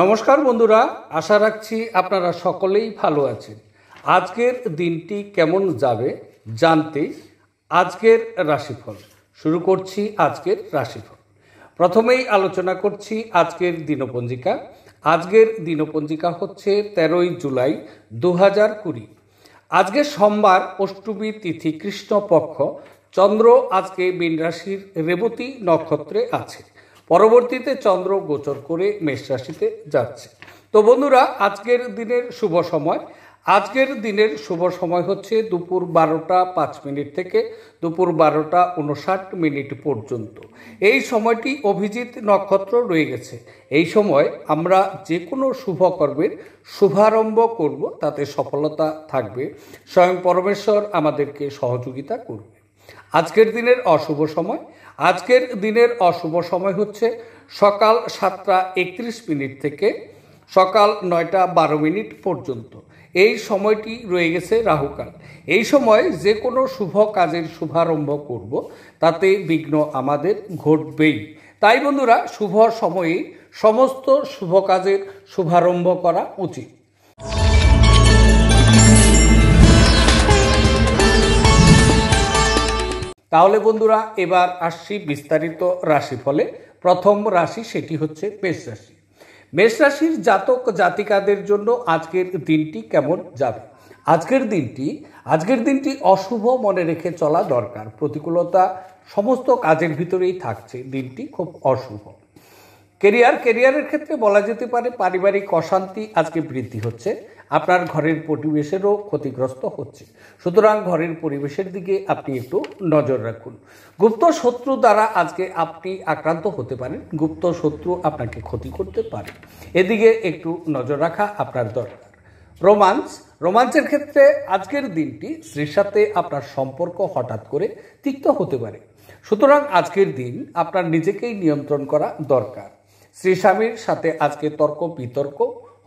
নমস্কার বন্ধুরা, আশা রাখছি আপনারা সকলেই ভালো আছেন। আজকের দিনটি কেমন যাবে জানতে আজকের রাশিফল শুরু করছি। আজকের রাশিফল প্রথমেই আলোচনা করছি আজকের দিনপঞ্জিকা। আজকের দিনপঞ্জিকা হচ্ছে 13ই জুলাই 2020। আজকে সোমবার, অষ্টমী তিথি, কৃষ্ণপক্ষ। চন্দ্র আজকে মীন রাশির রেবতী নক্ষত্রে আছে। পরবর্তীতে চন্দ্র গোচর করে মেষ রাশিতে যাচ্ছে। তো বন্ধুরা, আজকের দিনের শুভ সময় হচ্ছে দুপুর 12টা 5 মিনিট থেকে দুপুর 12টা 59 পর্যন্ত। এই সময়টি অভিজিৎ নক্ষত্র রয়ে গেছে। এই সময় আমরা যে কোনো শুভ কর্মের শুভারম্ভ করব, তাতে সফলতা থাকবে। স্বয়ং পরমেশ্বর আমাদেরকে সহযোগিতা করবে। আজকের দিনের অশুভ সময় হচ্ছে সকাল 7টা 31 মিনিট থেকে সকাল 9টা 12 মিনিট পর্যন্ত। এই সময়টি রয়ে গেছে রাহুকাল। এই সময় যে কোনো শুভ কাজের শুভারম্ভ করব, তাতে বিঘ্ন আমাদের ঘটবেই। তাই বন্ধুরা, শুভ সময়ে সমস্ত শুভ কাজের শুভারম্ভ করা উচিত। তাহলে বন্ধুরা, এবার আসছি বিস্তারিত রাশিফলে। প্রথম রাশি, সেটি হচ্ছে মেষ রাশি। মেষ রাশির জাতক জাতিকাদের জন্য আজকের দিনটি কেমন যাবে? আজকের দিনটি অশুভ মনে রেখে চলা দরকার। প্রতিকূলতা সমস্ত কাজের ভিতরেই থাকছে। দিনটি খুব অশুভ। কেরিয়ারের ক্ষেত্রে বলা যেতে পারে পারিবারিক অশান্তি আজকে বৃদ্ধি হচ্ছে। আপনার ঘরের পরিবেশেরও ক্ষতিগ্রস্ত হচ্ছে। সুতরাং ঘরের পরিবেশের দিকে আপনি একটু নজর রাখুন। গুপ্ত শত্রু দ্বারা আজকে আপনি আক্রান্ত হতে পারেন। গুপ্ত শত্রু আপনাকে ক্ষতি করতে পারে। এদিকে একটু নজর রাখা আপনার দরকার। রোমান্সের ক্ষেত্রে আজকের দিনটি স্ত্রীর সাথে আপনার সম্পর্ক হঠাৎ করে তিক্ত হতে পারে। সুতরাং আজকের দিন আপনার নিজেকেই নিয়ন্ত্রণ করা দরকার। স্ত্রী স্বামীর সাথে আজকে তর্ক বিতর্ক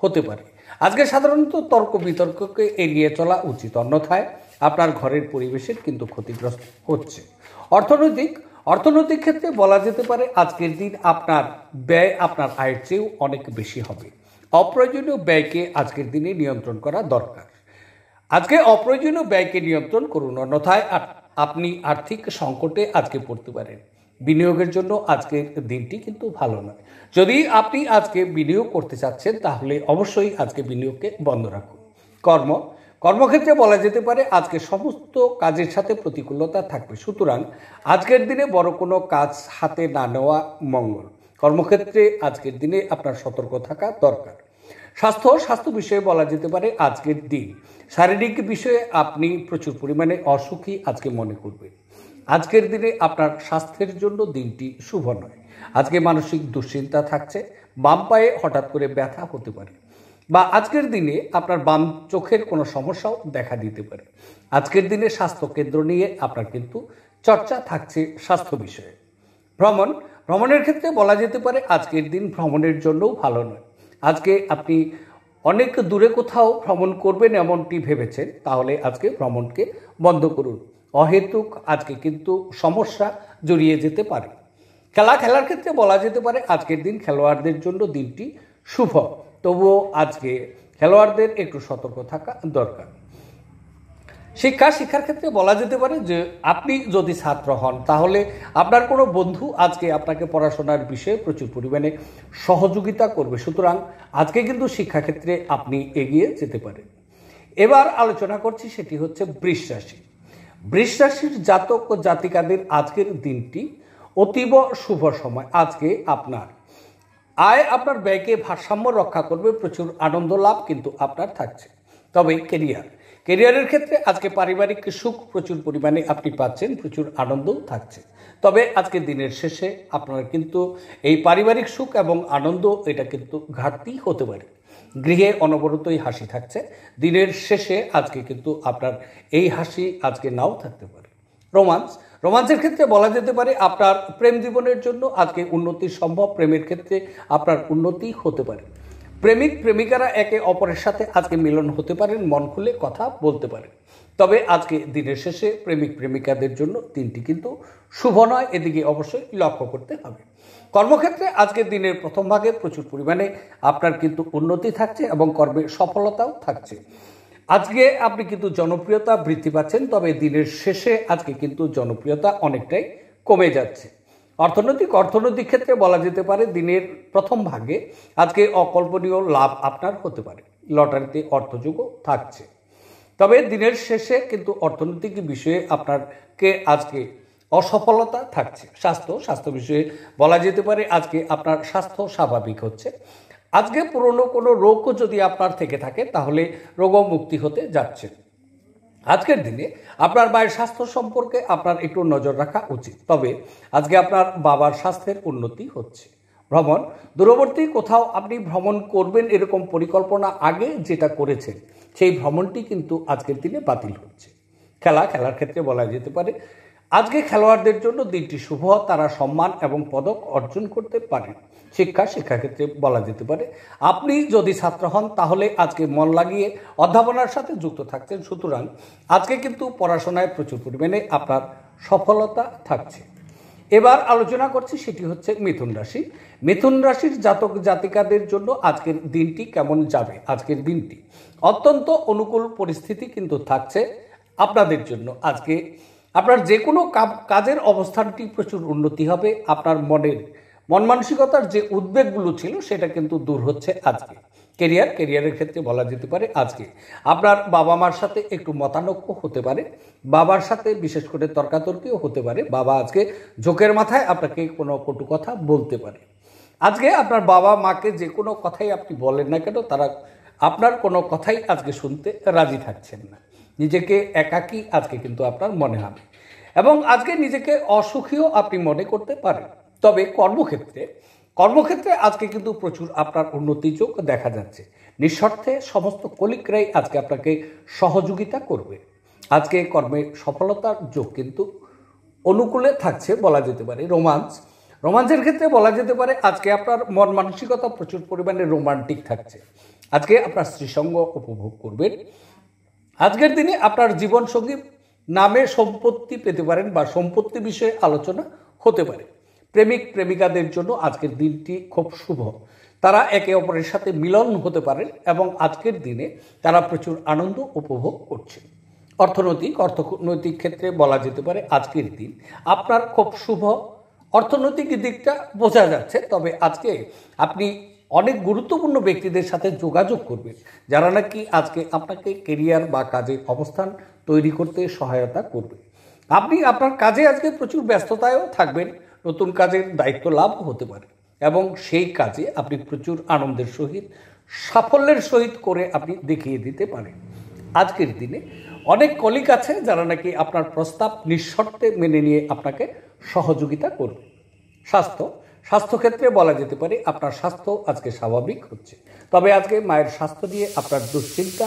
হতে পারে। আজকে সাধারণত তর্ক বিতর্ককে এড়িয়ে চলা উচিত, অন্যথায় আপনার ঘরের পরিবেশের কিন্তু ক্ষতিগ্রস্ত হচ্ছে। অর্থনৈতিক ক্ষেত্রে বলা যেতে পারে আজকের দিন আপনার ব্যয় আপনার আয়ের চেয়েও অনেক বেশি হবে। অপ্রয়োজনীয় ব্যয়কে আজকের দিনে নিয়ন্ত্রণ করা দরকার। আজকে অপ্রয়োজনীয় ব্যয়কে নিয়ন্ত্রণ করুন, অন্যথায় আপনি আর্থিক সংকটে আজকে পড়তে পারেন। বিনিয়োগের জন্য আজকের দিনটি কিন্তু ভালো নয়। যদি আপনি আজকে বিনিয়োগ করতে চাচ্ছেন, তাহলে অবশ্যই আজকে বিনিয়োগকে বন্ধ রাখুন। কর্মক্ষেত্রে বলা যেতে পারে আজকে সমস্ত কাজের সাথে প্রতিকূলতা থাকবে। সুতরাং আজকের দিনে বড় কোনো কাজ হাতে না নেওয়া মঙ্গল। কর্মক্ষেত্রে আজকের দিনে আপনার সতর্ক থাকা দরকার। স্বাস্থ্য বিষয়ে বলা যেতে পারে আজকের দিন শারীরিক বিষয়ে আপনি প্রচুর পরিমাণে অসুখী আজকে মনে করবেন। আজকের দিনে আপনার স্বাস্থ্যের জন্য দিনটি শুভ নয়। আজকে মানসিক দুশ্চিন্তা থাকছে। বাম পায়ে হঠাৎ করে ব্যথা হতে পারে, বা আজকের দিনে আপনার বাম চোখের কোনো সমস্যাও দেখা দিতে পারে। আজকের দিনে স্বাস্থ্য কেন্দ্র নিয়ে আপনার কিন্তু চর্চা থাকছে স্বাস্থ্য বিষয়ে। ভ্রমণের ক্ষেত্রে বলা যেতে পারে আজকের দিন ভ্রমণের জন্যও ভালো নয়। আজকে আপনি অনেক দূরে কোথাও ভ্রমণ করবেন এমনটি ভেবেছেন, তাহলে আজকে ভ্রমণকে বন্ধ করুন। অহেতুক আজকে কিন্তু সমস্যা জড়িয়ে যেতে পারে। খেলার ক্ষেত্রে বলা যেতে পারে আজকের দিন খেলোয়াড়দের জন্য দিনটি শুভ। তবুও আজকে খেলোয়াড়দের একটু সতর্ক থাকা দরকার। শিক্ষার ক্ষেত্রে বলা যেতে পারে যে আপনি যদি ছাত্র হন, তাহলে আপনার কোনো বন্ধু আজকে আপনাকে পড়াশোনার বিষয়ে প্রচুর পরিমাণে সহযোগিতা করবে। সুতরাং আজকে কিন্তু শিক্ষাক্ষেত্রে আপনি এগিয়ে যেতে পারেন। এবার আলোচনা করছি, সেটি হচ্ছে বৃষ রাশি। বৃষ রাশির জাতক ও জাতিকাদের আজকের দিনটি অতীব শুভ সময়। আজকে আপনার আপনার ব্যয়কে ভারসাম্য রক্ষা করবে। প্রচুর আনন্দ লাভ কিন্তু আপনার থাকছে। তবে কেরিয়ারের ক্ষেত্রে আজকে পারিবারিক সুখ প্রচুর পরিমাণে আপনি পাচ্ছেন, প্রচুর আনন্দও থাকছে। তবে আজকে দিনের শেষে আপনার কিন্তু এই পারিবারিক সুখ এবং আনন্দ এটা কিন্তু ঘাটতি হতে পারে। গৃহে অনবরতই হাসি থাকছে। দিনের শেষে আজকে কিন্তু আপনার এই হাসি আজকে নাও থাকতে পারে। রোমান্সের ক্ষেত্রে বলা যেতে পারে আপনার প্রেম জীবনের জন্য আজকে উন্নতি সম্ভব। প্রেমের ক্ষেত্রে আপনার উন্নতি হতে পারে। প্রেমিক প্রেমিকারা একে অপরের সাথে আজকে মিলন হতে পারেন, মন খুলে কথা বলতে পারেন। তবে আজকে দিনের শেষে প্রেমিক প্রেমিকাদের জন্য দিনটি কিন্তু শুভ নয়, এদিকে অবশ্যই লক্ষ্য করতে হবে। কর্মক্ষেত্রে আজকে দিনের প্রথম ভাগে প্রচুর পরিমাণে আপনার কিন্তু উন্নতি থাকছে এবং কর্মে সফলতাও থাকছে। আজকে আপনি কিন্তু জনপ্রিয়তা বৃদ্ধি পাচ্ছেন, তবে দিনের শেষে আজকে কিন্তু জনপ্রিয়তা অনেকটাই কমে যাচ্ছে। অর্থনৈতিক ক্ষেত্রে বলা যেতে পারে দিনের প্রথম ভাগে আজকে অকল্পনীয় লাভ আপনার হতে পারে, লটারিতে অর্থযোগও থাকছে। তবে দিনের শেষে কিন্তু অর্থনৈতিক বিষয়ে আপনারকে আজকে অসফলতা থাকছে। স্বাস্থ্য বিষয়ে বলা যেতে পারে আজকে আপনার স্বাস্থ্য স্বাভাবিক হচ্ছে। আজকে পুরনো কোনো রোগও যদি আপনার থেকে থাকে তাহলে রোগও মুক্তি হতে যাচ্ছে। আজকের দিনে আপনার মায়ের স্বাস্থ্য সম্পর্কে আপনার একটু নজর রাখা উচিত। তবে আজকে আপনার বাবার স্বাস্থ্যের উন্নতি হচ্ছে। দূরবর্তী কোথাও আপনি ভ্রমণ করবেন এরকম পরিকল্পনা আগে যেটা করেছেন সেই ভ্রমণটি কিন্তু আজকের দিনে বাতিল হচ্ছে। খেলার ক্ষেত্রে বলা যেতে পারে আজকে খেলোয়াড়দের জন্য দিনটি শুভ, তারা সম্মান এবং পদক অর্জন করতে পারেন। শিক্ষাক্ষেত্রে বলা যেতে পারে আপনি যদি ছাত্র হন তাহলে আজকে মন লাগিয়ে অধ্যাপনার সাথে যুক্ত থাকছেন, সুতরাং আজকে কিন্তু পড়াশোনায় প্রচুর পরিমাণে আপনার সফলতা থাকছে। এবার আলোচনা করছি সেটি হচ্ছে মিথুন রাশির জাতক জাতিকাদের জন্য আজকের দিনটি কেমন যাবে। আজকের দিনটি অত্যন্ত অনুকূল পরিস্থিতি কিন্তু থাকছে আপনাদের জন্য। আজকে আপনার যে কোনো কাজের অবস্থানটি প্রচুর উন্নতি হবে। আপনার মন মানসিকতার যে উদ্বেগগুলো ছিল সেটা কিন্তু দূর হচ্ছে আজকে। কেরিয়ারের ক্ষেত্রে বলা যেতে পারে আজকে আপনার বাবা মার সাথে একটু মতানৈক্য হতে পারে, বাবার সাথে বিশেষ করে তর্কাতর্কিও হতে পারে। বাবা আজকে ঝোঁকের মাথায় আপনাকে কোনো কটু কথা বলতে পারে। আজকে আপনার বাবা মাকে যে কোনো কথাই আপনি বলেন না কেন, তারা আপনার কোনো কথাই আজকে শুনতে রাজি থাকছেন না। নিজেকে একাকী আজকে কিন্তু আপনার মনে হবে এবং আজকে নিজেকে অসুখীও আপনি মনে করতে পারেন। তবে কর্মক্ষেত্রে আজকে কিন্তু প্রচুর আপনার উন্নতি যোগ দেখা যাচ্ছে। নিঃস্বার্থে সমস্ত কলিগরাই আজকে আপনাকে সহযোগিতা করবে। আজকে কর্মে সফলতার যোগ কিন্তু অনুকূলে থাকছে বলা যেতে পারে। রোমান্সের ক্ষেত্রে বলা যেতে পারে আজকে আপনার মন মানসিকতা প্রচুর পরিমাণে রোমান্টিক থাকছে। আজকে আপনার স্ত্রীসঙ্গ উপভোগ করবেন। আজকের দিনে আপনার জীবনসঙ্গী নামে সম্পত্তি পেতে পারেন বা সম্পত্তি বিষয়ে আলোচনা হতে পারে। প্রেমিক প্রেমিকাদের জন্য আজকের দিনটি খুব শুভ, তারা একে অপরের সাথে মিলন হতে পারেন এবং আজকের দিনে তারা প্রচুর আনন্দ উপভোগ করছে। অর্থনৈতিক ক্ষেত্রে বলা যেতে পারে আজকের দিন আপনার খুব শুভ। অর্থনৈতিক দিকটা বোঝা যাচ্ছে, তবে আজকে আপনি অনেক গুরুত্বপূর্ণ ব্যক্তিদের সাথে যোগাযোগ করবেন যারা নাকি আজকে আপনাকে কেরিয়ার বা কাজের অবস্থান তৈরি করতে সহায়তা করবে। আপনি আপনার কাজে আজকে প্রচুর ব্যস্ততায়ও থাকবেন, নতুন কাজের দায়িত্ব লাভ হতে পারে এবং সেই কাজে আপনি প্রচুর আনন্দের সহিত সাফল্যের সহিত করে আপনি দেখিয়ে দিতে পারেন। আজকের দিনে অনেক কলিগ আছে যারা নাকি আপনার প্রস্তাব নিঃশর্তে মেনে নিয়ে আপনাকে সহযোগিতা করবে। স্বাস্থ্যক্ষেত্রে বলা যেতে পারে আপনার স্বাস্থ্য আজকে স্বাভাবিক হচ্ছে, তবে আজকে মায়ের স্বাস্থ্য নিয়ে আপনার দুশ্চিন্তা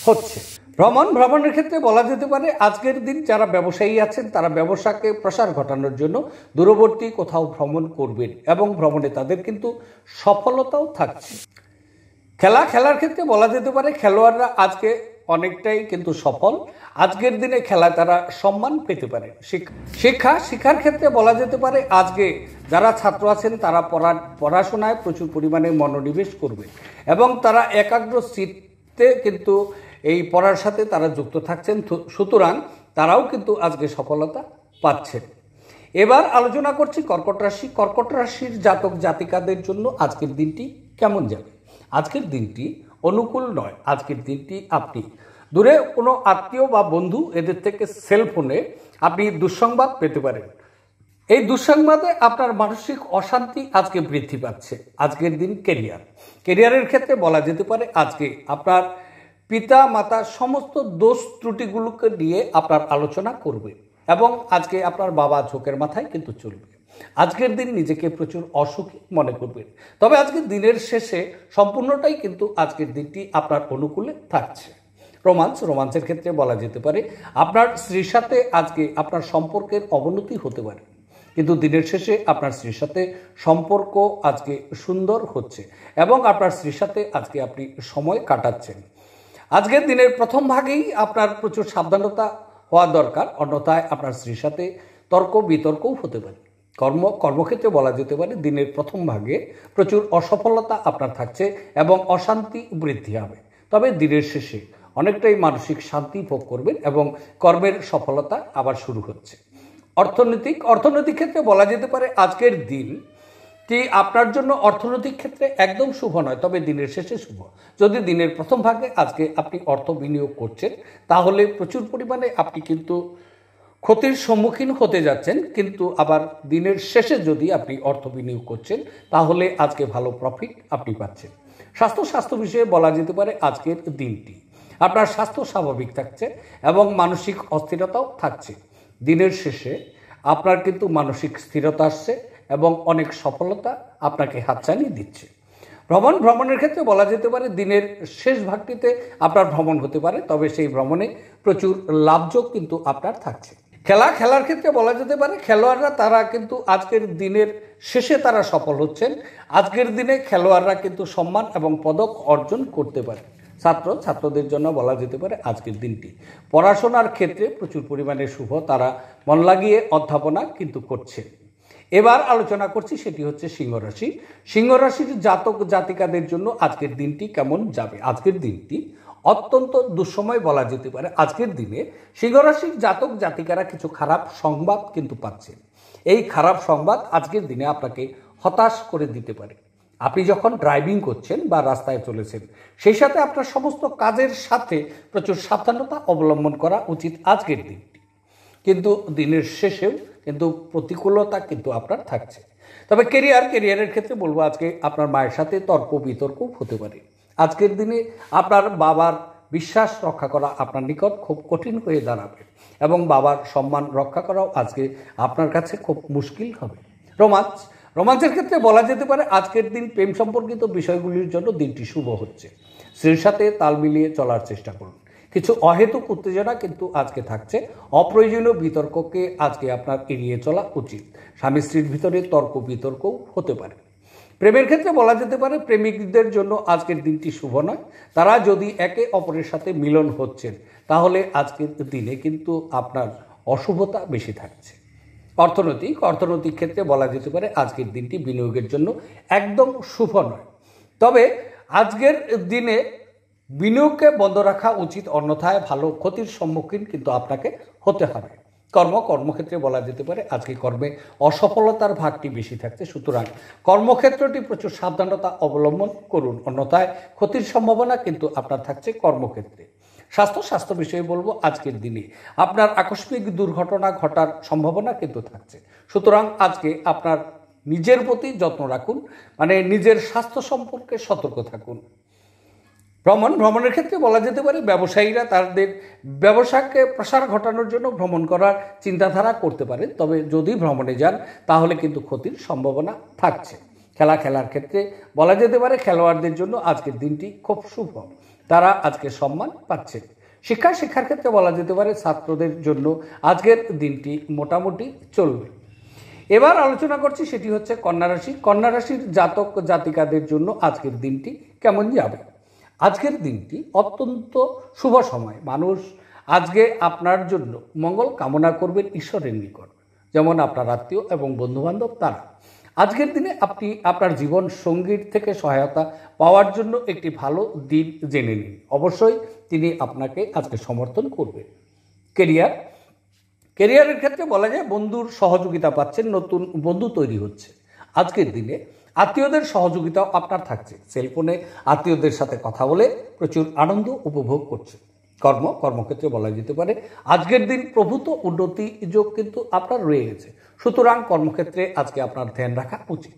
হচ্ছে। ভ্রমণের ক্ষেত্রে বলা যেতে পারে আজকের দিন যারা ব্যবসায়ী আছেন তারা ব্যবসাকে প্রসার ঘটানোর জন্য দূরবর্তী কোথাও ভ্রমণ করবেন এবং ভ্রমণে তাদের কিন্তু সফলতাও থাকছে। খেলার ক্ষেত্রে বলা যেতে পারে খেলোয়াড়রা আজকে অনেকটাই কিন্তু সফল। আজকের দিনে খেলায় তারা সম্মান পেতে পারে। শিক্ষার ক্ষেত্রে বলা যেতে পারে আজকে যারা ছাত্র আছেন তারা পড়াশোনায় প্রচুর পরিমাণে মনোনিবেশ করবে এবং তারা একাগ্র চিত্তে কিন্তু এই পড়ার সাথে তারা যুক্ত থাকছেন, সুতরাং তারাও কিন্তু আজকে সফলতা পাচ্ছেন। এবার আলোচনা করছি কর্কট রাশির জাতক জাতিকাদের জন্য আজকের দিনটি কেমন যাবে। আজকের দিনটি অনুকূল নয়। আজকের দিনটি আপনি দূরে কোনো আত্মীয় বা বন্ধু এদের থেকে সেলফোনে আপনি দুঃসংবাদ পেতে পারেন। এই দুঃসংবাদে আপনার মানসিক অশান্তি আজকে বৃদ্ধি পাচ্ছে। আজকের দিন কেরিয়ারের ক্ষেত্রে বলা যেতে পারে আজকে আপনার পিতা মাতা সমস্ত দোষ ত্রুটিগুলোকে নিয়ে আপনার আলোচনা করবে এবং আজকে আপনার বাবা ঝোঁকের মাথায় কিন্তু চলবে। আজকের দিন নিজেকে প্রচুর অসুখী মনে করবেন, তবে আজকের দিনের শেষে সম্পূর্ণটাই কিন্তু আজকের দিনটি আপনার অনুকূলে থাকছে। রোমান্সের ক্ষেত্রে বলা যেতে পারে আপনার স্ত্রীর সাথে আজকে আপনার সম্পর্কের অবনতি হতে পারে। কিন্তু দিনের শেষে আপনার স্ত্রীর সাথে সম্পর্ক আজকে সুন্দর হচ্ছে এবং আপনার স্ত্রীর সাথে আজকে আপনি সময় কাটাচ্ছেন। আজকের দিনের প্রথম ভাগেই আপনার প্রচুর সাবধানতা হওয়া দরকার, অন্যথায় আপনার স্ত্রীর সাথে তর্ক বিতর্কও হতে পারে। কর্মক্ষেত্রে বলা যেতে পারে দিনের প্রথম ভাগে প্রচুর অসফলতা আপনার থাকছে এবং অশান্তি বৃদ্ধি হবে। তবে দিনের শেষে অনেকটাই মানসিক শান্তি ভোগ করবেন এবং কর্মের সফলতা আবার শুরু হচ্ছে। অর্থনৈতিক ক্ষেত্রে বলা যেতে পারে আজকের দিনটি আপনার জন্য অর্থনৈতিক ক্ষেত্রে একদম শুভ নয়, তবে দিনের শেষে শুভ। যদি দিনের প্রথম ভাগে আজকে আপনি অর্থ বিনিয়োগ করছেন তাহলে প্রচুর পরিমাণে আপনি কিন্তু ক্ষতির সম্মুখীন হতে যাচ্ছেন, কিন্তু আবার দিনের শেষে যদি আপনি অর্থ বিনিয়োগ করছেন তাহলে আজকে ভালো প্রফিট আপনি পাচ্ছেন। স্বাস্থ্য বিষয়ে বলা যেতে পারে আজকের দিনটি আপনার স্বাস্থ্য স্বাভাবিক থাকছে এবং মানসিক অস্থিরতাও থাকছে। দিনের শেষে আপনার কিন্তু মানসিক স্থিরতা আসছে এবং অনেক সফলতা আপনাকে হাতছানি দিচ্ছে। ভ্রমণের ক্ষেত্রে বলা যেতে পারে দিনের শেষ ভাগটিতে আপনার ভ্রমণ হতে পারে, তবে সেই ভ্রমণে প্রচুর লাভযোগ কিন্তু আপনার থাকছে। খেলার ক্ষেত্রে বলা যেতে পারে খেলোয়াড়রা তারা কিন্তু আজকের দিনের শেষে তারা সফল হচ্ছেন। আজকের দিনে খেলোয়াড়রা কিন্তু সম্মান এবং পদক অর্জন করতে পারে। ছাত্রদের জন্য বলা যেতে পারে আজকের দিনটি পড়াশোনার ক্ষেত্রে প্রচুর পরিমাণে শুভ, তারা মন লাগিয়ে অধ্যাপনা কিন্তু করছে। এবার আলোচনা করছি সেটি হচ্ছে সিংহ রাশির জাতক জাতিকাদের জন্য আজকের দিনটি কেমন যাবে। আজকের দিনটি অত্যন্ত দুঃসময় বলা যেতে পারে। আজকের দিনে সিংহ রাশির জাতক জাতিকারা কিছু খারাপ সংবাদ কিন্তু পাচ্ছেন। এই খারাপ সংবাদ আজকের দিনে আপনাকে হতাশ করে দিতে পারে। আপনি যখন ড্রাইভিং করছেন বা রাস্তায় চলেছেন সেই সাথে আপনার সমস্ত কাজের সাথে প্রচুর সাবধানতা অবলম্বন করা উচিত আজকের দিনটি। কিন্তু দিনের শেষেও কিন্তু প্রতিকূলতা কিন্তু আপনার থাকছে। তবে কেরিয়ারের ক্ষেত্রে বলবো আজকে আপনার মায়ের সাথে তর্ক বিতর্ক হতে পারে। আজকের দিনে আপনার বাবার বিশ্বাস রক্ষা করা আপনার নিকট খুব কঠিন হয়ে দাঁড়াবে এবং বাবার সম্মান রক্ষা করাও আজকে আপনার কাছে খুব মুশকিল হবে। রোমাঞ্চের ক্ষেত্রে বলা যেতে পারে আজকের দিন প্রেম সম্পর্কিত বিষয়গুলির জন্য দিনটি শুভ হচ্ছে। স্ত্রীর সাথে তাল মিলিয়ে চলার চেষ্টা করুন। কিছু অহেতুক উত্তেজনা কিন্তু আজকে থাকছে। অপ্রয়োজনীয় বিতর্ককে আজকে আপনার এড়িয়ে চলা উচিত। স্বামী স্ত্রীর ভিতরে তর্ক বিতর্কও হতে পারে। প্রেমের ক্ষেত্রে বলা যেতে পারে প্রেমিকদের জন্য আজকের দিনটি শুভ নয়। তারা যদি একে অপরের সাথে মিলন হচ্ছেন তাহলে আজকের দিনে কিন্তু আপনার অশুভতা বেশি থাকছে। অর্থনৈতিক ক্ষেত্রে বলা যেতে পারে আজকের দিনটি বিনিয়োগের জন্য একদম শুভ নয়, তবে আজকের দিনে বিনিয়োগকে বন্ধ রাখা উচিত, অন্যথায় ভালো ক্ষতির সম্মুখীন কিন্তু আপনাকে হতে হবে। কর্মক্ষেত্রে বলা যেতে পারে আজকে কর্মে অসফলতার ভাগটি বেশি থাকছে, সুতরাং কর্মক্ষেত্রটি প্রচুর সাবধানতা অবলম্বন করুন, অন্যথায় ক্ষতির সম্ভাবনা কিন্তু আপনার থাকছে কর্মক্ষেত্রে। স্বাস্থ্য বিষয়ে বলবো আজকের দিনে আপনার আকস্মিক দুর্ঘটনা ঘটার সম্ভাবনা কিন্তু থাকছে, সুতরাং আজকে আপনার নিজের প্রতি যত্ন রাখুন, মানে নিজের স্বাস্থ্য সম্পর্কে সতর্ক থাকুন। ভ্রমণের ক্ষেত্রে বলা যেতে পারে ব্যবসায়ীরা তাদের ব্যবসাকে প্রসার ঘটানোর জন্য ভ্রমণ করার চিন্তাধারা করতে পারে, তবে যদি ভ্রমণে যান তাহলে কিন্তু ক্ষতির সম্ভাবনা থাকছে। খেলার ক্ষেত্রে বলা যেতে পারে খেলোয়াড়দের জন্য আজকের দিনটি খুব শুভ, তারা আজকে সম্মান পাচ্ছে। শিক্ষার ক্ষেত্রে বলা যেতে পারে ছাত্রদের জন্য আজকের দিনটি মোটামুটি চলবে। এবার আলোচনা করছি সেটি হচ্ছে কন্যা রাশির জাতক জাতিকাদের জন্য আজকের দিনটি কেমন যাবে। আজকের দিনটি অত্যন্ত শুভ সময়। মানুষ আজকে আপনার জন্য মঙ্গল কামনা করবেন ঈশ্বরের নিকট, যেমন আপনার আত্মীয় এবং বন্ধুবান্ধব তারা। আজকের দিনে আপনি আপনার জীবন সঙ্গীর থেকে সহায়তা পাওয়ার জন্য একটি ভালো দিন জেনে নিন, অবশ্যই তিনি আপনাকে আজকে সমর্থন করবেন। কেরিয়ারের ক্ষেত্রে বলা যায় বন্ধুর সহযোগিতা পাচ্ছেন, নতুন বন্ধু তৈরি হচ্ছে। আজকের দিনে আত্মীয়দের সহযোগিতাও আপনার থাকছে। সেলফোনে আত্মীয়দের সাথে কথা বলে প্রচুর আনন্দ উপভোগ করছে। কর্মক্ষেত্রে বলা যেতে পারে আজকের দিন প্রভূত উন্নতি যোগ কিন্তু আপনার রয়ে গেছে, সুতরাং কর্মক্ষেত্রে আজকে আপনার ধ্যান রাখা উচিত।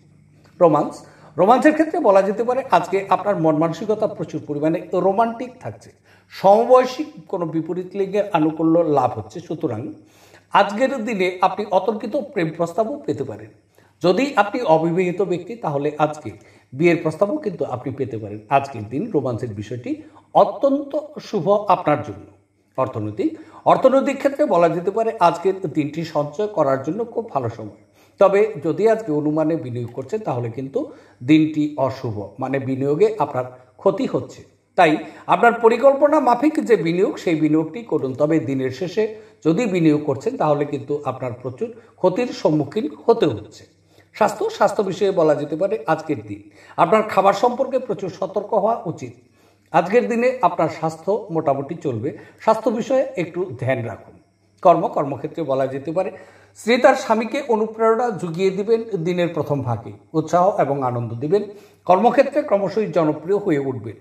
রোমান্সের ক্ষেত্রে বলা যেতে পারে আজকে আপনার মন মানসিকতা প্রচুর পরিমাণে রোমান্টিক থাকছে। সমবয়সী কোনো বিপরীত লিঙ্গের আনুকূল্য লাভ হচ্ছে, সুতরাং আজকের দিনে আপনি অতর্কিত প্রেম প্রস্তাবও পেতে পারেন। যদি আপনি অবিবাহিত ব্যক্তি তাহলে আজকে বিয়ের প্রস্তাবও কিন্তু আপনি পেতে পারেন। আজকের দিন রোমান্সের বিষয়টি অত্যন্ত শুভ আপনার জন্য। অর্থনৈতিক ক্ষেত্রে বলা যেতে পারে আজকের দিনটি সঞ্চয় করার জন্য খুব ভালো সময়। তবে যদি আজকে অনুমানে বিনিয়োগ করছেন তাহলে কিন্তু দিনটি অশুভ, মানে বিনিয়োগে আপনার ক্ষতি হচ্ছে। তাই আপনার পরিকল্পনা মাফিক যে বিনিয়োগ সেই বিনিয়োগটি করুন। তবে দিনের শেষে যদি বিনিয়োগ করছেন তাহলে কিন্তু আপনার প্রচুর ক্ষতির সম্মুখীন হতে হচ্ছে। স্বাস্থ্য বিষয়ে বলা যেতে পারে আজকের দিন আপনার খাবার সম্পর্কে প্রচুর সতর্ক হওয়া উচিত। আজকের দিনে আপনার স্বাস্থ্য মোটামুটি চলবে, স্বাস্থ্য বিষয়ে একটু ধ্যান রাখুন। কর্মক্ষেত্রে বলা যেতে পারে স্ত্রী তার স্বামীকে অনুপ্রেরণা জুগিয়ে দিবেন দিনের প্রথম ভাগে, উৎসাহ এবং আনন্দ দিবেন। কর্মক্ষেত্রে ক্রমশই জনপ্রিয় হয়ে উঠবেন।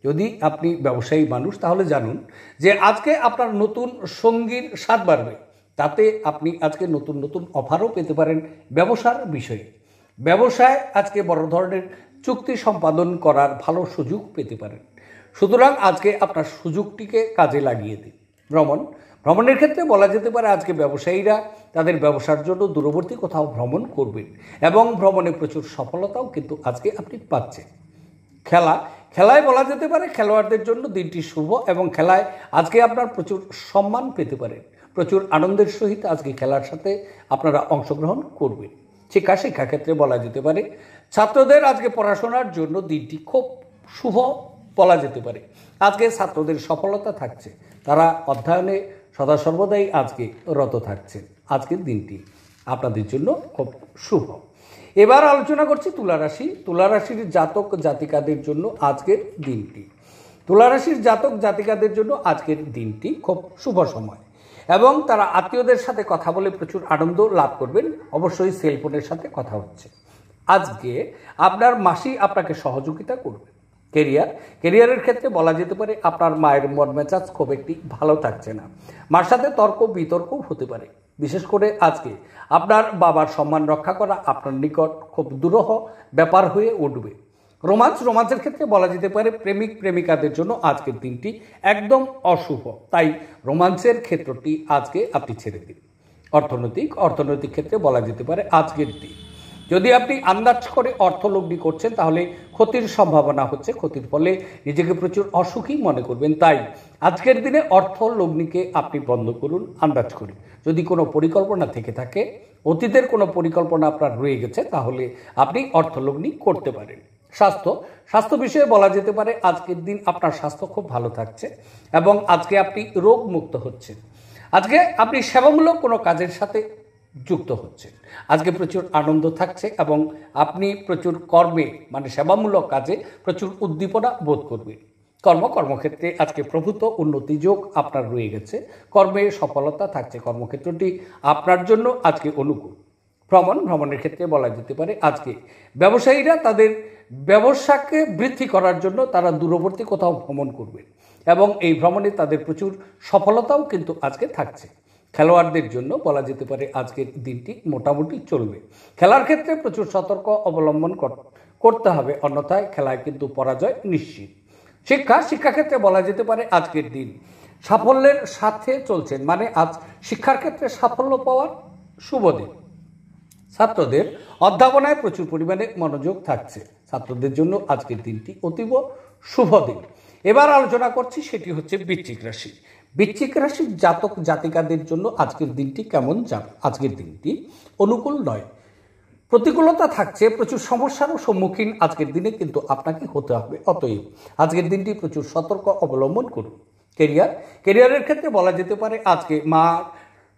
যদি আপনি ব্যবসায়ী মানুষ তাহলে জানুন যে আজকে আপনার নতুন সঙ্গীর স্বাদ বাড়বে। তাতে আপনি আজকে নতুন অফারও পেতে পারেন ব্যবসার বিষয়ে। ব্যবসায় আজকে বড় ধরনের চুক্তি সম্পাদন করার ভালো সুযোগ পেতে পারেন। সুতরাং আজকে আপনার সুযোগটিকে কাজে লাগিয়ে দিন। ভ্রমণের ক্ষেত্রে বলা যেতে পারে আজকে ব্যবসায়ীরা তাদের ব্যবসার জন্য দূরবর্তী কোথাও ভ্রমণ করবেন এবং ভ্রমণে প্রচুর সফলতাও কিন্তু আজকে আপনি পাচ্ছেন। খেলায় বলা যেতে পারে খেলোয়াড়দের জন্য দিনটি শুভ এবং খেলায় আজকে আপনার প্রচুর সম্মান পেতে পারেন। প্রচুর আনন্দের সহিত আজকে খেলার সাথে আপনারা অংশগ্রহণ করবেন। শিক্ষাক্ষেত্রে বলা যেতে পারে ছাত্রদের আজকে পড়াশোনার জন্য দিনটি খুব শুভ বলা যেতে পারে। আজকে ছাত্রদের সফলতা থাকছে, তারা অধ্যয়নে সদা সর্বদাই আজকে রত থাকছেন। আজকের দিনটি আপনাদের জন্য খুব শুভ। এবার আলোচনা করছি তুলা রাশির জাতক জাতিকাদের জন্য আজকের দিনটি। তুলা রাশির জাতক জাতিকাদের জন্য আজকের দিনটি খুব শুভ সময় এবং তারা আত্মীয়দের সাথে কথা বলে প্রচুর আনন্দ লাভ করবেন। অবশ্যই সেলফোনের সাথে কথা হচ্ছে। আজকে আপনার মাসি আপনাকে সহযোগিতা করবে। ক্যারিয়ারের ক্ষেত্রে বলা যেতে পারে আপনার মায়ের মন মেজাজ খুব একটি ভালো থাকছে না। মার সাথে তর্ক বিতর্কও হতে পারে। বিশেষ করে আজকে আপনার বাবার সম্মান রক্ষা করা আপনার নিকট খুব দুরূহ ব্যাপার হয়ে উঠবে। রোমান্সের ক্ষেত্রে বলা যেতে পারে প্রেমিক প্রেমিকাদের জন্য আজকের দিনটি একদম অশুভ। তাই রোমান্সের ক্ষেত্রটি আজকে আপনি ছেড়ে দিন। অর্থনৈতিক ক্ষেত্রে বলা যেতে পারে আজকের দিন যদি আপনি আন্দাজ করে অর্থলগ্নি করছেন তাহলে ক্ষতির সম্ভাবনা হচ্ছে। ক্ষতির ফলে নিজেকে প্রচুর অসুখী মনে করবেন। তাই আজকের দিনে অর্থলগ্নিকে আপনি বন্ধ করুন আন্দাজ করে। যদি কোনো পরিকল্পনা থেকে থাকে, অতীতের কোনো পরিকল্পনা আপনার রয়ে গেছে, তাহলে আপনি অর্থলগ্নি করতে পারেন। স্বাস্থ্য বিষয়ে বলা যেতে পারে আজকের দিন আপনার স্বাস্থ্য খুব ভালো থাকছে এবং আজকে আপনি রোগ মুক্ত হচ্ছেন। আজকে আপনি সেবামূলক কোনো কাজের সাথে যুক্ত হচ্ছেন। আজকে প্রচুর আনন্দ থাকছে এবং আপনি প্রচুর কর্মে মানে সেবামূলক কাজে প্রচুর উদ্দীপনা বোধ করবেন। কর্মক্ষেত্রে আজকে প্রভূত উন্নতি যোগ আপনার রয়ে গেছে। কর্মে সফলতা থাকছে। কর্মক্ষেত্রটি আপনার জন্য আজকে অনুকূল। ভ্রমণের ক্ষেত্রে বলা যেতে পারে আজকে ব্যবসায়ীরা তাদের ব্যবসাকে বৃদ্ধি করার জন্য তারা দূরবর্তী কোথাও ভ্রমণ করবেন এবং এই ভ্রমণে তাদের প্রচুর সফলতাও কিন্তু আজকে থাকছে। খেলোয়াড়দের জন্য বলা যেতে পারে আজকের দিনটি মোটামুটি চলবে। খেলার ক্ষেত্রে প্রচুর সতর্ক অবলম্বন করতে হবে, অন্যথায় খেলায় কিন্তু পরাজয় নিশ্চিত। শিক্ষাক্ষেত্রে বলা যেতে পারে আজকের দিন সাফল্যের সাথে চলছেন, মানে আজ শিক্ষার ক্ষেত্রে সাফল্য পাওয়ার শুভ দিন। ছাত্রদের অধ্যাপনায় প্রচুর পরিমাণে মনোযোগ থাকছে। ছাত্রদের জন্য আজকের দিনটি অতীব শুভ দিন। এবার আলোচনা করছি, সেটি হচ্ছে বৃশ্চিক রাশির জাতক জাতিকাদের জন্য আজকের দিনটি কেমন যাবে। আজকের দিনটি অনুকূল নয়, প্রতিকূলতা থাকছে, প্রচুর সমস্যারও সম্মুখীন আজকের দিনে কিন্তু আপনাকে হতে হবে। অতএব আজকের দিনটি প্রচুর সতর্ক অবলম্বন করুন। ক্যারিয়ারের ক্ষেত্রে বলা যেতে পারে আজকে মার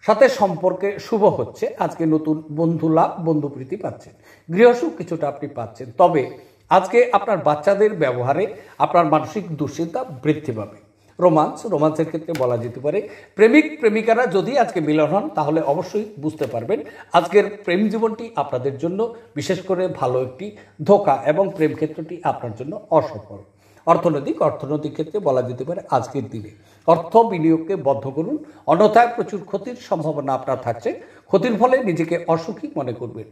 সাথে সম্পর্কে শুভ হচ্ছে। আজকে নতুন বন্ধু লাভ, বন্ধুপ্রীতি পাচ্ছেন। গৃহসুখ কিছুটা আপনি পাচ্ছেন। তবে আজকে আপনার বাচ্চাদের ব্যবহারে আপনার মানসিক দুশ্চিন্তা বৃদ্ধি পাবে। রোমান্সের ক্ষেত্রে বলা যেতে পারে প্রেমিক প্রেমিকারা যদি আজকে মিলন হন তাহলে অবশ্যই বুঝতে পারবেন আজকের প্রেম জীবনটি আপনাদের জন্য বিশেষ করে ভালো একটি ধোঁকা এবং প্রেম ক্ষেত্রটি আপনার জন্য অসফল। অর্থনৈতিক ক্ষেত্রে বলা যেতে পারে আজকের দিনে অর্থ বিনিয়োগকে বদ্ধ করুন, অন্যথায় প্রচুর ক্ষতির সম্ভাবনা আপনার থাকছে। ক্ষতির ফলে নিজেকে অসুখী মনে করবেন।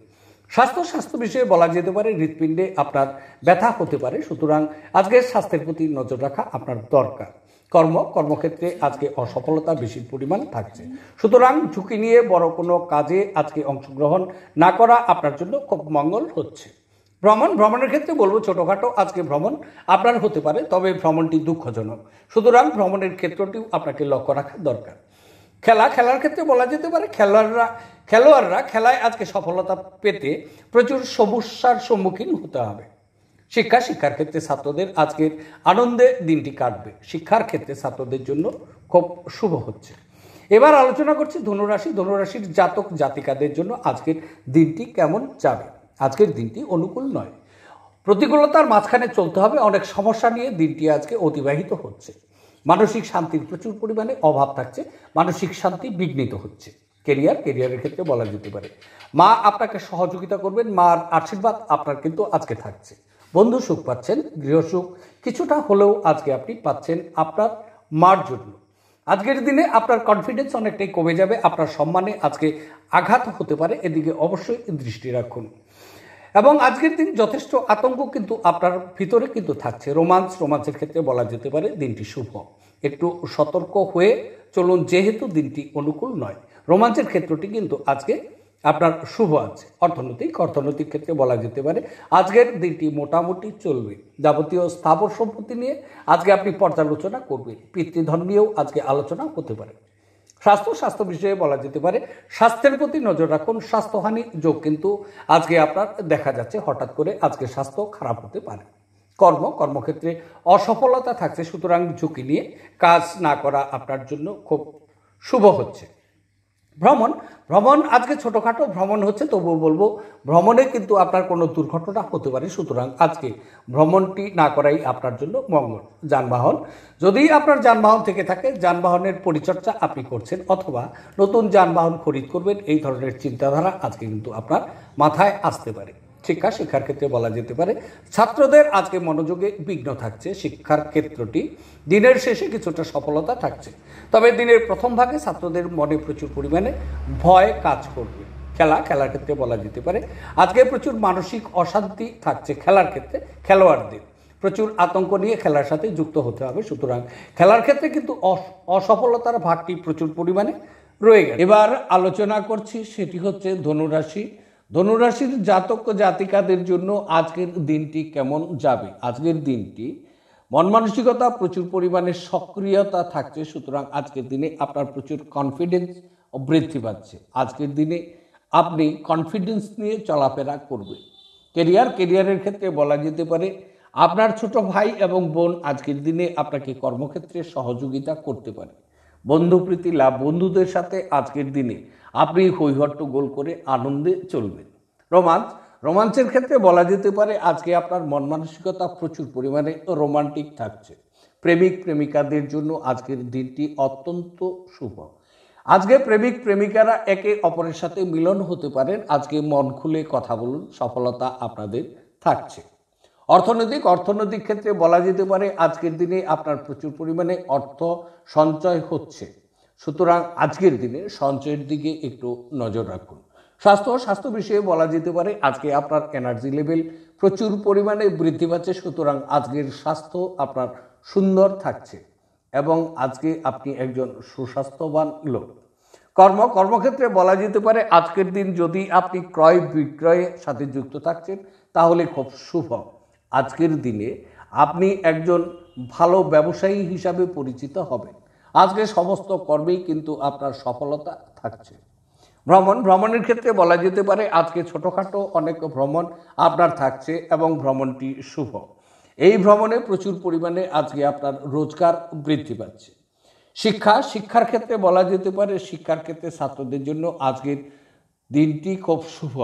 স্বাস্থ্য বিষয়ে বলা যেতে পারে হৃৎপিণ্ডে আপনার ব্যথা হতে পারে। সুতরাং আজকের স্বাস্থ্যের প্রতি নজর রাখা আপনার দরকার। কর্মক্ষেত্রে আজকে অসফলতা বেশি পরিমাণ থাকছে। সুতরাং ঝুঁকি নিয়ে বড় কোনো কাজে আজকে অংশগ্রহণ না করা আপনার জন্য খুব মঙ্গল হচ্ছে। ভ্রমণের ক্ষেত্রে বলবো ছোটোখাটো আজকে ভ্রমণ আপনার হতে পারে, তবে ভ্রমণটি দুঃখজনক। সুতরাং ভ্রমণের ক্ষেত্রটিও আপনাকে লক্ষ্য রাখা দরকার। খেলার ক্ষেত্রে বলা যেতে পারে খেলোয়াড়রা খেলায় আজকে সফলতা পেতে প্রচুর সমস্যার সম্মুখীন হতে হবে। শিক্ষার ক্ষেত্রে ছাত্রদের আজকের আনন্দে দিনটি কাটবে। শিক্ষার ক্ষেত্রে ছাত্রদের জন্য খুব শুভ হচ্ছে। এবার আলোচনা করছি ধনুরাশির জাতক জাতিকাদের জন্য আজকের দিনটি কেমন যাবে। আজকের দিনটি অনুকূল নয়, প্রতিকূলতার মাঝখানে চলতে হবে। অনেক সমস্যা নিয়ে দিনটি আজকে অতিবাহিত হচ্ছে। মানসিক শান্তির প্রচুর পরিমাণে অভাব থাকছে, মানসিক শান্তি বিঘ্নিত হচ্ছে। কেরিয়ারের ক্ষেত্রে বলা যেতে পারে মা আপনাকে সহযোগিতা করবেন, মার আশীর্বাদ আপনার কিন্তু আজকে থাকছে। বন্ধু সুখ পাচ্ছেন, গৃহসুখ কিছুটা হলেও আজকে আপনি পাচ্ছেন আপনার মার জন্য। আজকের দিনে আপনার কনফিডেন্স অনেকটাই কমে যাবে, আপনার সম্মানে আজকে আঘাত হতে পারে, এদিকে অবশ্যই দৃষ্টি রাখুন। এবং আজকের দিন যথেষ্ট আতঙ্ক কিন্তু আপনার ভিতরে কিন্তু থাকছে। রোমান্সের ক্ষেত্রে বলা যেতে পারে দিনটি শুভ। একটু সতর্ক হয়ে চলুন, যেহেতু দিনটি অনুকূল নয়। রোমান্সের ক্ষেত্রটি কিন্তু আজকে আপনার শুভ আছে। অর্থনৈতিক ক্ষেত্রে বলা যেতে পারে আজকের দিনটি মোটামুটি চলবে। যাবতীয় স্থাবর সম্পত্তি নিয়ে আজকে আপনি পর্যালোচনা করবেন। পিতৃধন নিয়েও আজকে আলোচনা হতে পারে। স্বাস্থ্য বিষয়ে বলা যেতে পারে স্বাস্থ্যের প্রতি নজর রাখুন। স্বাস্থ্যহানি যোগ কিন্তু আজকে আপনার দেখা যাচ্ছে, হঠাৎ করে আজকে স্বাস্থ্য খারাপ হতে পারে। কর্মক্ষেত্রে অসফলতা থাকছে, সুতরাং ঝুঁকি নিয়ে কাজ না করা আপনার জন্য খুব শুভ হচ্ছে। ভ্রমণ আজকে ছোটোখাটো ভ্রমণ হচ্ছে, তবুও বলবো ভ্রমণে কিন্তু আপনার কোনো দুর্ঘটনা হতে পারে, সুতরাং আজকে ভ্রমণটি না করাই আপনার জন্য মঙ্গল। যানবাহন, যদি আপনার যানবাহন থেকে থাকে, যানবাহনের পরিচর্যা আপনি করছেন অথবা নতুন যানবাহন খরিদ করবেন, এই ধরনের চিন্তাধারা আজকে কিন্তু আপনার মাথায় আসতে পারে। শিক্ষার ক্ষেত্রে বলা যেতে পারে ছাত্রদের আজকে মনোযোগে বিঘ্ন থাকছে। শিক্ষার ক্ষেত্রটি দিনের শেষে কিছুটা সফলতা থাকছে, তবে দিনের প্রথম ভাগে ছাত্রদের মনে প্রচুর পরিমাণে ভয় কাজ করবে। খেলার ক্ষেত্রে বলা যেতে পারে আজকে প্রচুর মানসিক অশান্তি থাকছে। খেলার ক্ষেত্রে খেলোয়াড়দের প্রচুর আতঙ্ক নিয়ে খেলার সাথে যুক্ত হতে হবে, সুতরাং খেলার ক্ষেত্রে কিন্তু অসফলতার ভাগটি প্রচুর পরিমাণে রয়ে গেছে। এবার আলোচনা করছি, সেটি হচ্ছে ধনুরাশির জাতক জাতিকাদের জন্য আজকের দিনটি কেমন যাবে। আজকের দিনটি মন মানসিকতা প্রচুর পরিমাণে সক্রিয়তা থাকছে, সুতরাং আজকের দিনে আপনার প্রচুর কনফিডেন্স বৃদ্ধি পাচ্ছে। আজকের দিনে আপনি কনফিডেন্স নিয়ে চলাফেরা করবেন। কেরিয়ারের ক্ষেত্রে বলা যেতে পারে আপনার ছোট ভাই এবং বোন আজকের দিনে আপনাকে কর্মক্ষেত্রে সহযোগিতা করতে পারে। বন্ধুপ্রীতি লাভ, বন্ধুদের সাথে আজকের দিনে আপনি হৈহট্টগোল করে আনন্দে চলবেন। রোমান্সের ক্ষেত্রে বলা যেতে পারে আজকে আপনার মন মানসিকতা প্রচুর পরিমাণে রোমান্টিক থাকছে। প্রেমিকাদের জন্য আজকের দিনটি অত্যন্ত শুভ। আজকে প্রেমিকারা একে অপরের সাথে মিলন হতে পারেন। আজকে মন খুলে কথা বলুন, সফলতা আপনাদের থাকছে। অর্থনৈতিক ক্ষেত্রে বলা যেতে পারে আজকের দিনে আপনার প্রচুর পরিমাণে অর্থ সঞ্চয় হচ্ছে, সুতরাং আজকের দিনে সঞ্চয়ের দিকে একটু নজর রাখুন। স্বাস্থ্য বিষয়ে বলা যেতে পারে আজকে আপনার এনার্জি লেভেল প্রচুর পরিমাণে বৃদ্ধি পাচ্ছে, সুতরাং আজকের স্বাস্থ্য আপনার সুন্দর থাকছে এবং আজকে আপনি একজন সুস্বাস্থ্যবান লোক। কর্মক্ষেত্রে বলা যেতে পারে আজকের দিন যদি আপনি ক্রয় বিক্রয়ের সাথে যুক্ত থাকছেন তাহলে খুব শুভ। আজকের দিনে আপনি একজন ভালো ব্যবসায়ী হিসাবে পরিচিত হবেন। আজকে সমস্ত কর্মেই কিন্তু আপনার সফলতা থাকছে। ভ্রমণের ক্ষেত্রে বলা যেতে পারে আজকে ছোটোখাটো অনেক ভ্রমণ আপনার থাকছে এবং ভ্রমণটি শুভ। এই ভ্রমণে প্রচুর পরিমাণে আজকে আপনার রোজগার বৃদ্ধি পাচ্ছে। শিক্ষার ক্ষেত্রে বলা যেতে পারে শিক্ষার ক্ষেত্রে ছাত্রদের জন্য আজকের দিনটি খুব শুভ।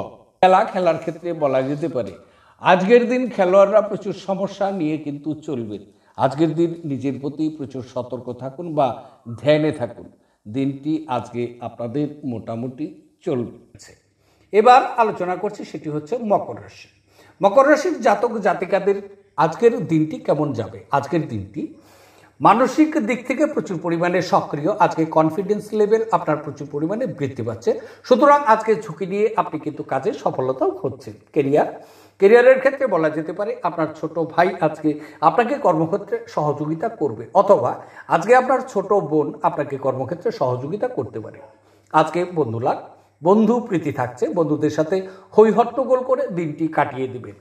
খেলার ক্ষেত্রে বলা যেতে পারে আজকের দিন খেলোয়াড়রা প্রচুর সমস্যা নিয়ে কিন্তু চলবেন। আজকের দিন নিজের প্রতি প্রচুর সতর্ক থাকুন বা ধ্যানে থাকুন। দিনটি আজকে আপনাদের মোটামুটি চলছে। এবার আলোচনা করছি, সেটি হচ্ছে মকর রাশির জাতক জাতিকাদের আজকের দিনটি কেমন যাবে। আজকের দিনটি মানসিক দিক থেকে প্রচুর পরিমাণে সক্রিয়। আজকে কনফিডেন্স লেভেল আপনার প্রচুর পরিমাণে বৃদ্ধি পাচ্ছে, সুতরাং আজকে ঝুঁকি নিয়ে আপনি কিন্তু কাজে সফলতাও হচ্ছেন। কেরিয়ারের ক্ষেত্রে বলা যেতে পারে আপনার ছোট ভাই আজকে আপনাকে কর্মক্ষেত্রে সহযোগিতা করবে, অথবা আজকে আপনার ছোট বোন আপনাকে কর্মক্ষেত্রে সহযোগিতা করতে পারে। আজকে বন্ধু প্রীতি থাকছে, বন্ধুদের সাথে হৈহট্টগোল করে দিনটি কাটিয়ে দেবেন।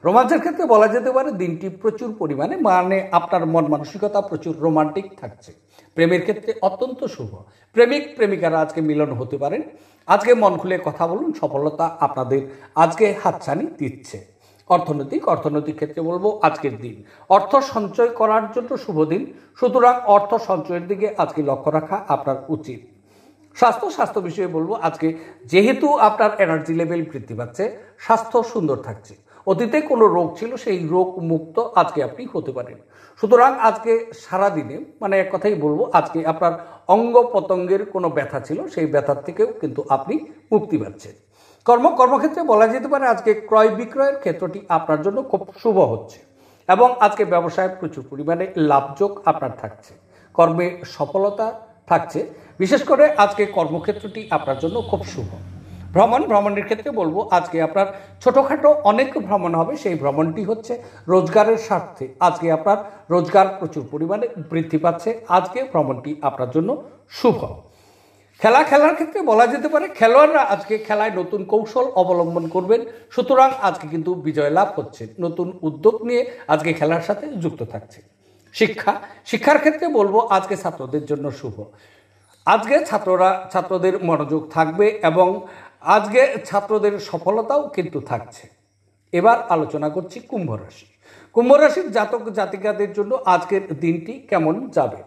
রোমাঞ্চের ক্ষেত্রে বলা যেতে পারে দিনটি প্রচুর পরিমাণে মানে আপনার মন মানসিকতা প্রচুর রোমান্টিক থাকছে। প্রেমের ক্ষেত্রে অত্যন্ত শুভ। প্রেমিক প্রেমিকারা আজকে মিলন হতে পারেন। আজকে মন খুলে কথা বলুন, সফলতা আপনাদের আজকে হাতছানি দিচ্ছে। অর্থনৈতিক ক্ষেত্রে বলবো আজকের দিন অর্থ সঞ্চয় করার জন্য শুভ দিন, সুতরাং অর্থ সঞ্চয়ের দিকে আজকে লক্ষ্য রাখা আপনার উচিত। স্বাস্থ্য বিষয়ে বলবো আজকে যেহেতু আপনার এনার্জি লেভেল বৃদ্ধি পাচ্ছে, স্বাস্থ্য সুন্দর থাকছে। অতীতে কোনো রোগ ছিল, সেই রোগ মুক্ত আজকে আপনি হতে পারেন। সুতরাং আজকে সারাদিনে মানে এক কথাই বলবো আজকে আপনার অঙ্গ প্রত্যঙ্গের কোনো ব্যথা ছিল, সেই ব্যথার থেকেও কিন্তু আপনি মুক্তি পাচ্ছেন। কর্মক্ষেত্রে বলা যেতে পারে আজকে ক্রয় বিক্রয়ের ক্ষেত্রটি আপনার জন্য খুব শুভ হচ্ছে এবং আজকে ব্যবসায় প্রচুর পরিমাণে লাভযোগ আপনার থাকছে। কর্মে সফলতা থাকছে। বিশেষ করে আজকে কর্মক্ষেত্রটি আপনার জন্য খুব শুভ। ভ্রমণের ক্ষেত্রে বলবো আজকে আপনার ছোটোখাটো অনেক ভ্রমণ হবে, সেই ভ্রমণটি হচ্ছে রোজগারের স্বার্থে। আজকে আপনার রোজগার প্রচুর পরিমাণে বৃদ্ধি পাচ্ছে, আজকে ভ্রমণটি আপনার জন্য শুভ। খেলার ক্ষেত্রে বলা যেতে পারে খেলোয়াড়রা আজকে খেলায় নতুন কৌশল অবলম্বন করবেন, সুতরাং আজকে কিন্তু বিজয় লাভ হচ্ছে। নতুন উদ্যোগ নিয়ে আজকে খেলার সাথে যুক্ত থাকছে। শিক্ষার ক্ষেত্রে বলবো আজকে ছাত্রদের জন্য শুভ। আজকে ছাত্রদের মনোযোগ থাকবে এবং আজকে ছাত্রদের সফলতাও কিন্তু থাকছে। এবার আলোচনা করছি কুম্ভ রাশির জাতক জাতিকাদের জন্য আজকের দিনটি কেমন যাবে।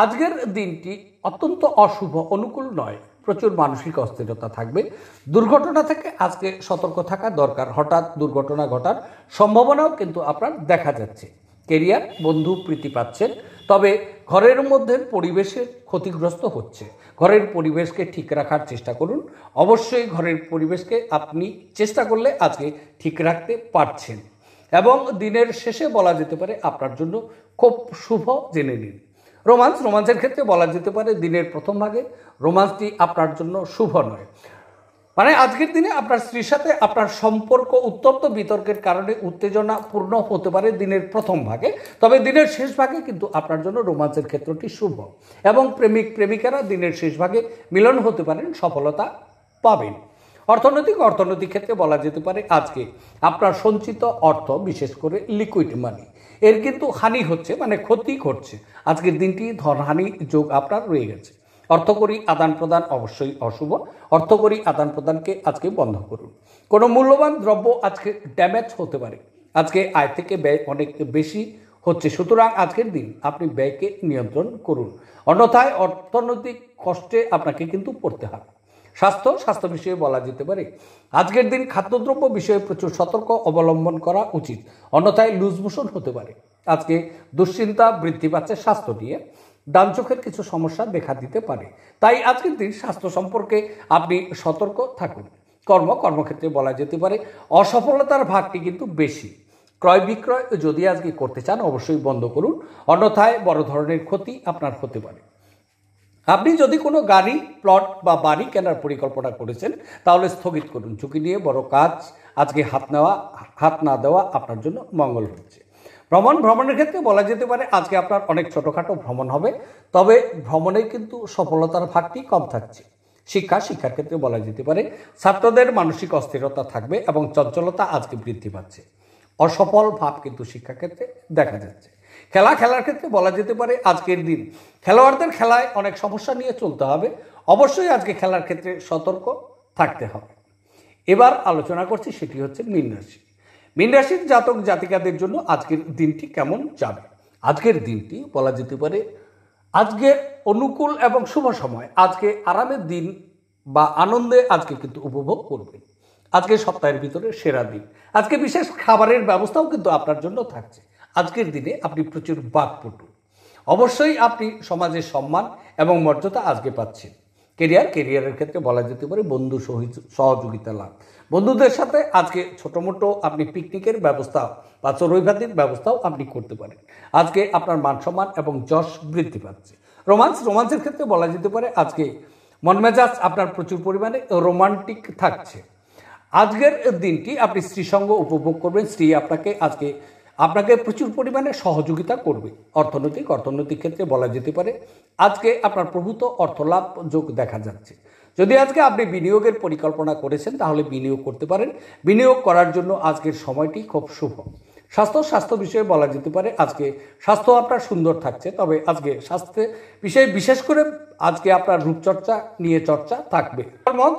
আজকের দিনটি অত্যন্ত অশুভ, অনুকূল নয়। প্রচুর মানসিক অস্থিরতা থাকবে। দুর্ঘটনা থেকে আজকে সতর্ক থাকা দরকার। হঠাৎ দুর্ঘটনা ঘটার সম্ভাবনাও কিন্তু আপনার দেখা যাচ্ছে। কেরিয়ার, বন্ধু প্রীতি পাচ্ছেন, তবে ঘরের মধ্যে পরিবেশের ক্ষতিগ্রস্ত হচ্ছে। ঘরের পরিবেশকে ঠিক রাখার চেষ্টা করুন। অবশ্যই ঘরের পরিবেশকে আপনি চেষ্টা করলে আজকে ঠিক রাখতে পারছেন এবং দিনের শেষে বলা যেতে পারে আপনার জন্য খুব শুভ জেনে নিন। রোমান্সের ক্ষেত্রে বলা যেতে পারে দিনের প্রথম ভাগে রোমান্সটি আপনার জন্য শুভ নয়। মানে আজকের দিনে আপনার স্ত্রীর সাথে আপনার সম্পর্ক উত্তপ্ত বিতর্কের কারণে উত্তেজনাপূর্ণ হতে পারে দিনের প্রথম ভাগে, তবে দিনের শেষ ভাগে কিন্তু আপনার জন্য রোমান্সের ক্ষেত্রটি শুভ এবং প্রেমিকারা দিনের শেষ ভাগে মিলন হতে পারেন, সফলতা পাবেন। অর্থনৈতিক ক্ষেত্রে বলা যেতে পারে আজকে আপনার সঞ্চিত অর্থ, বিশেষ করে লিকুইড মানি, এর কিন্তু হানি হচ্ছে, মানে ক্ষতি ঘটছে। আজকের দিনটি ধনহানি যোগ আপনার রয়ে গেছে। অর্থকরী আদান প্রদান অবশ্যই অশুভ। অর্থকরী আদান প্রদানকে আজকে বন্ধ করুন। কোনো মূল্যবান দ্রব্য আজকে ড্যামেজ হতে পারে। আজকে আয় থেকে ব্যয় অনেক বেশি হচ্ছে, সুতরাং আজকের দিন আপনি ব্যয়কে নিয়ন্ত্রণ করুন, অন্যথায় অর্থনৈতিক কষ্টে আপনাকে কিন্তু পড়তে হবে। স্বাস্থ্য বিষয়ে বলা যেতে পারে আজকের দিন খাদ্যদ্রব্য বিষয়ে প্রচুর সতর্ক অবলম্বন করা উচিত, অন্যথায় লুজ মোশন হতে পারে। আজকে দুশ্চিন্তা বৃদ্ধি পাচ্ছে স্বাস্থ্য নিয়ে। ডান চোখের কিছু সমস্যা দেখা দিতে পারে, তাই আজকের দিন স্বাস্থ্য সম্পর্কে আপনি সতর্ক থাকুন। কর্মক্ষেত্রে বলা যেতে পারে অসফলতার ভাগটি কিন্তু বেশি। ক্রয় বিক্রয় যদি আজকে করতে চান অবশ্যই বন্ধ করুন, অন্যথায় বড় ধরনের ক্ষতি আপনার হতে পারে। আপনি যদি কোনো গাড়ি, প্লট বা বাড়ি কেনার পরিকল্পনা করেছেন তাহলে স্থগিত করুন। ঝুঁকি নিয়ে বড় কাজ আজকে হাত না দেওয়া আপনার জন্য মঙ্গল হচ্ছে। ভ্রমণের ক্ষেত্রে বলা যেতে পারে আজকে আপনার অনেক ছোটোখাটো ভ্রমণ হবে, তবে ভ্রমণে কিন্তু সফলতার ভাগটি কম থাকছে। শিক্ষার ক্ষেত্রে বলা যেতে পারে ছাত্রদের মানসিক অস্থিরতা থাকবে এবং চঞ্চলতা আজকে বৃদ্ধি পাচ্ছে। অসফল ভাব কিন্তু শিক্ষাক্ষেত্রে দেখা যাচ্ছে। খেলার ক্ষেত্রে বলা যেতে পারে আজকের দিন খেলোয়াড়দের খেলায় অনেক সমস্যা নিয়ে চলতে হবে। অবশ্যই আজকে খেলার ক্ষেত্রে সতর্ক থাকতে হবে। এবার আলোচনা করছি, সেটি হচ্ছে মীন রাশির জাতক জাতিকাদের জন্য আজকের দিনটি কেমন যাবে। আজকের দিনটি বলা যেতে পারে আজকে অনুকূল এবং শুভ সময়। আজকে আরামের দিন বা আনন্দে আজকে কিন্তু উপভোগ করবেন। আজকে সপ্তাহের ভিতরে সেরা দিন। আজকে বিশেষ খাবারের ব্যবস্থাও কিন্তু আপনার জন্য থাকছে। আজকের দিনে আপনি প্রচুর বাকপটু। অবশ্যই আপনি সমাজের সম্মান এবং মর্যাদা আজকে পাচ্ছেন। কেরিয়ারের ক্ষেত্রে বলা যেতে পারে বন্ধু সহযোগিতা লাভ। বন্ধুদের সাথে আজকে ছোটো মোটো আপনি পিকনিকের ব্যবস্থা বা চড়ুইভাতির ব্যবস্থাও আপনি করতে পারেন। আজকে আপনার মান সম্মান এবং যশ বৃদ্ধি পাচ্ছে। রোমান্সের ক্ষেত্রে বলা যেতে পারে আজকে মন মেজাজ আপনার প্রচুর পরিমাণে রোমান্টিক থাকছে। আজকের দিনটি আপনি স্ত্রীসঙ্গ উপভোগ করবেন। স্ত্রী আপনাকে প্রচুর পরিমাণে সহযোগিতা করবে। অর্থনৈতিক ক্ষেত্রে বলা যেতে পারে আজকে আপনার প্রভূত অর্থলাভ যোগ দেখা যাচ্ছে। যদি আজকে আপনি বিনিয়োগের পরিকল্পনা করেছেন তাহলে বিনিয়োগ করতে পারেন। বিনিয়োগ করার জন্য আজকের সময়টি খুব শুভ। স্বাস্থ্য বিষয়ে বলা যেতে পারে আজকে স্বাস্থ্য আপনার সুন্দর থাকছে, তবে আজকে স্বাস্থ্য বিষয়ে বিশেষ করে আজকে আপনার রূপচর্চা নিয়ে চর্চা থাকবে।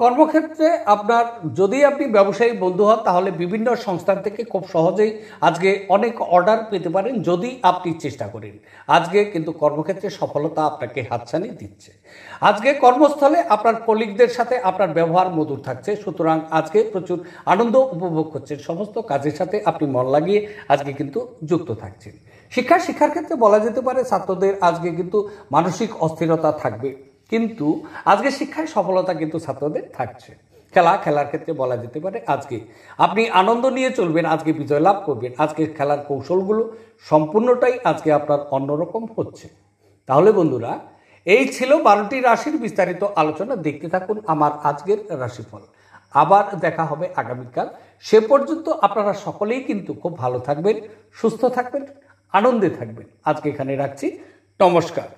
কর্মক্ষেত্রে আপনার যদি আপনি ব্যবসায়ী বন্ধু হন তাহলে বিভিন্ন সংস্থান থেকে খুব সহজেই আজকে অনেক অর্ডার পেতে পারেন যদি আপনি চেষ্টা করেন। আজকে কিন্তু কর্মক্ষেত্রে সফলতা আপনাকে হাতছানি দিচ্ছে। আজকে কর্মস্থলে আপনার কলিগদের সাথে আপনার ব্যবহার মধুর থাকছে, সুতরাং আজকে প্রচুর আনন্দ উপভোগ করছেন। সমস্ত কাজের সাথে আপনি মন লাগিয়ে আজকে কিন্তু যুক্ত থাকছেন। শিক্ষার ক্ষেত্রে বলা যেতে পারে ছাত্রদের আজকে কিন্তু মানসিক অস্থিরতা থাকবে, কিন্তু আজকে শিক্ষায় সফলতা কিন্তু ছাত্রদের থাকছে। খেলার ক্ষেত্রে বলা যেতে পারে আজকে আপনি আনন্দ নিয়ে চলবেন, আজকে বিজয় লাভ করবেন। আজকে খেলার কৌশলগুলো সম্পূর্ণটাই আজকে আপনার অন্যরকম হচ্ছে। তাহলে বন্ধুরা, এই ছিল 12টি রাশির বিস্তারিত আলোচনা। দেখতে থাকুন আমার আজকের রাশিফল। আবার দেখা হবে আগামীকাল। সে পর্যন্ত আপনারা সকলেই কিন্তু খুব ভালো থাকবেন, সুস্থ থাকবেন, আনন্দে থাকবেন। আজকে এখানে রাখছি। নমস্কার।